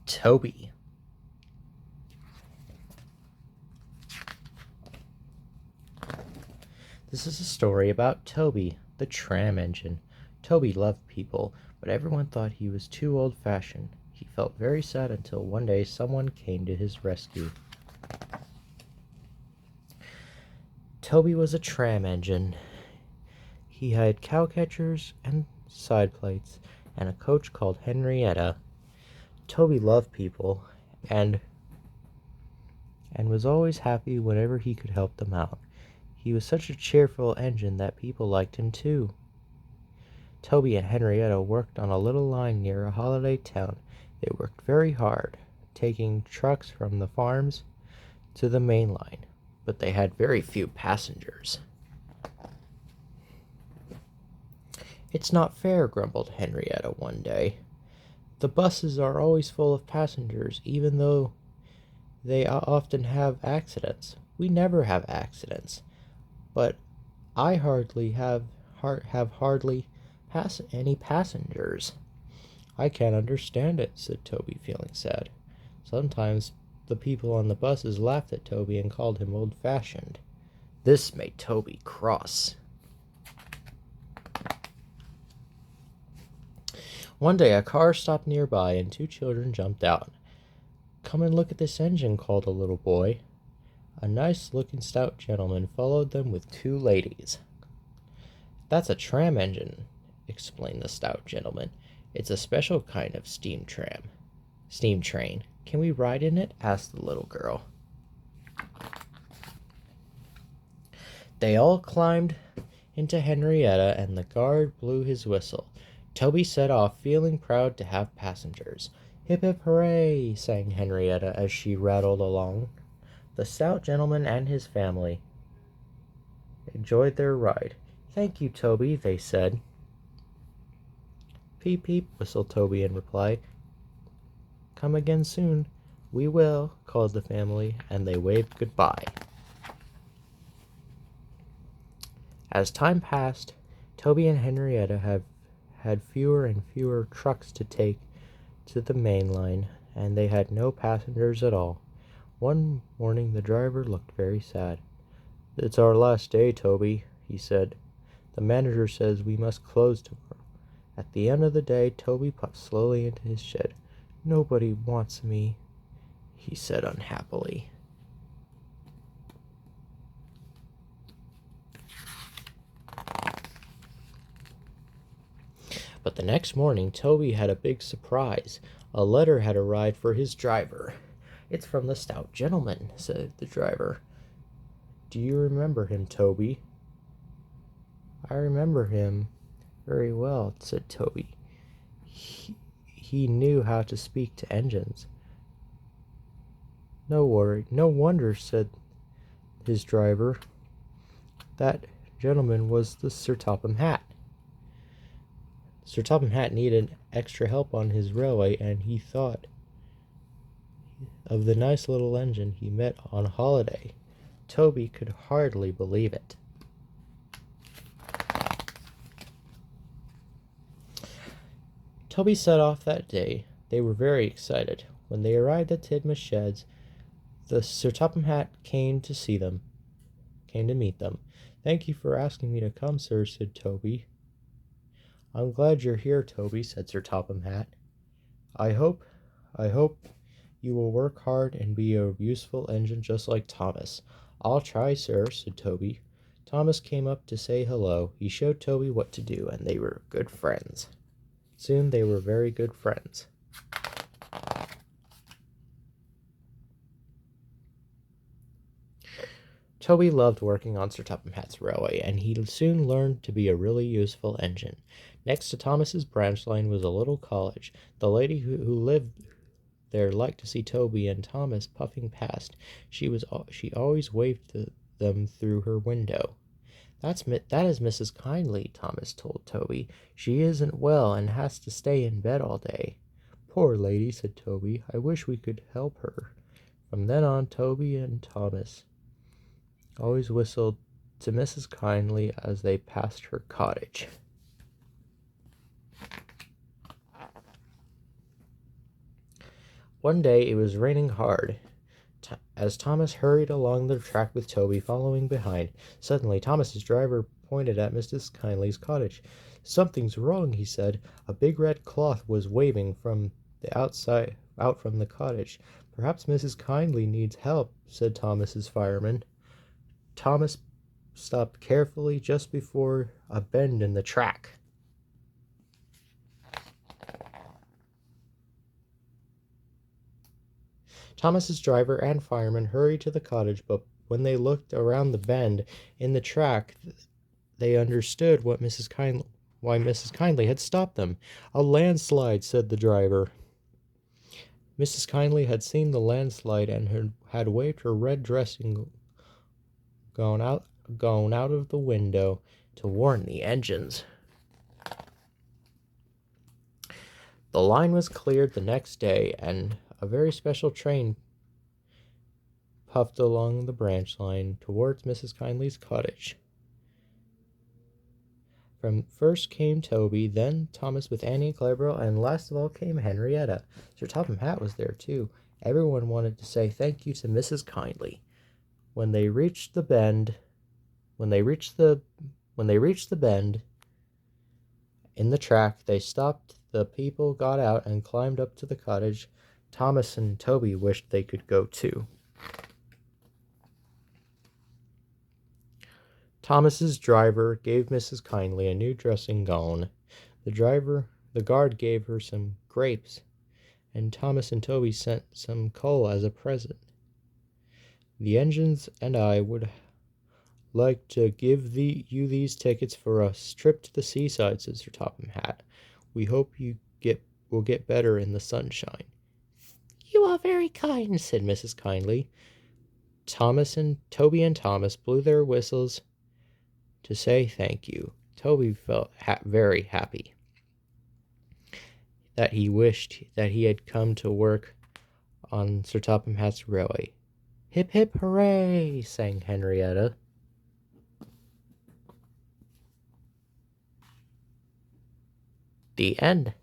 Toby. This is a story about Toby, the tram engine. Toby loved people, but everyone thought he was too old-fashioned. He felt very sad until one day someone came to his rescue. Toby was a tram engine. He had cowcatchers and side plates, and a coach called Henrietta. Toby loved people, and was always happy whenever he could help them out. He was such a cheerful engine that people liked him too. Toby and Henrietta worked on a little line near a holiday town. They worked very hard, taking trucks from the farms to the main line, but they had very few passengers. "It's not fair," grumbled Henrietta one day. "The buses are always full of passengers, even though they often have accidents. We never have accidents, but I hardly have hardly any passengers." "I can't understand it," said Toby, feeling sad. Sometimes the people on the buses laughed at Toby and called him old-fashioned. This made Toby cross. One day a car stopped nearby and two children jumped out. "Come and look at this engine," called a little boy. A nice-looking stout gentleman followed them with two ladies. "That's a tram engine," explained the stout gentleman. "It's a special kind of steam train. Can we ride in it?" asked the little girl. They all climbed into Henrietta, and the guard blew his whistle. Toby set off, feeling proud to have passengers. "Hip, hip, hooray!" sang Henrietta as she rattled along. The stout gentleman and his family enjoyed their ride. "Thank you, Toby," they said. "Peep, peep," whistled Toby in reply. "Come again soon." "We will," called the family, and they waved goodbye. As time passed, Toby and Henrietta had fewer and fewer trucks to take to the main line, and they had no passengers at all. One morning the driver looked very sad. "It's our last day, Toby," he said. "The manager says we must close tomorrow." At the end of the day, Toby puffed slowly into his shed. "Nobody wants me," he said unhappily. But the next morning, Toby had a big surprise. A letter had arrived for his driver. "It's from the stout gentleman," said the driver. "Do you remember him, Toby?" "I remember him very well," said Toby. He knew how to speak to engines." No wonder," said his driver. "That gentleman was the Sir Topham Hatt. Sir Topham Hatt needed extra help on his railway, and he thought of the nice little engine he met on holiday." Toby could hardly believe it. Toby set off that day. They were very excited. When they arrived at Tidmouth Sheds, the Sir Topham Hatt came to meet them. "Thank you for asking me to come, sir," said Toby. "I'm glad you're here, Toby," said Sir Topham Hatt. I hope you will work hard and be a useful engine just like Thomas." "I'll try, sir," said Toby. Thomas came up to say hello. He showed Toby what to do, and they were good friends. Soon they were very good friends. Toby loved working on Sir Topham Hatt's railway, and he soon learned to be a really useful engine. Next to Thomas's branch line was a little college. The lady who lived there liked to see Toby and Thomas puffing past. She always waved to them through her window. That is Mrs. Kindly," Thomas told Toby. "She isn't well and has to stay in bed all day." "Poor lady," said Toby. "I wish we could help her." From then on, Toby and Thomas always whistled to Mrs. Kindly as they passed her cottage. One day it was raining hard. As Thomas hurried along the track with Toby following behind, suddenly Thomas's driver pointed at Mrs. Kindly's cottage. "Something's wrong," he said. A big red cloth was waving from the outside out from the cottage. "Perhaps Mrs. Kindly needs help," said Thomas's fireman. Thomas stopped carefully just before a bend in the track. Thomas's driver and fireman hurried to the cottage, but when they looked around the bend in the track, they understood why Mrs. Kindly had stopped them. "A landslide," said the driver. Mrs. Kindly had seen the landslide and had waved her red dress and gone out of the window to warn the engines. The line was cleared the next day, and a very special train puffed along the branch line towards Mrs. Kindly's cottage. From first came Toby, then Thomas with Annie and Clerbell, and last of all came Henrietta. Sir Topham Hatt was there too. Everyone wanted to say thank you to Mrs. Kindly. When they reached the bend in the track, they stopped. The people got out and climbed up to the cottage. Thomas and Toby wished they could go too. Thomas's driver gave Mrs. Kindly a new dressing gown. The guard gave her some grapes, and Thomas and Toby sent some coal as a present. "The engines and I would like to give you these tickets for a trip to the seaside," said Sir Topham Hatt. "We hope you will get better in the sunshine." "You are very kind," said Mrs. Kindly. Toby and Thomas blew their whistles to say thank you. Toby felt very happy that he wished that he had come to work on Sir Topham Hatt's railway. "Hip, hip, hooray!" sang Henrietta. The end.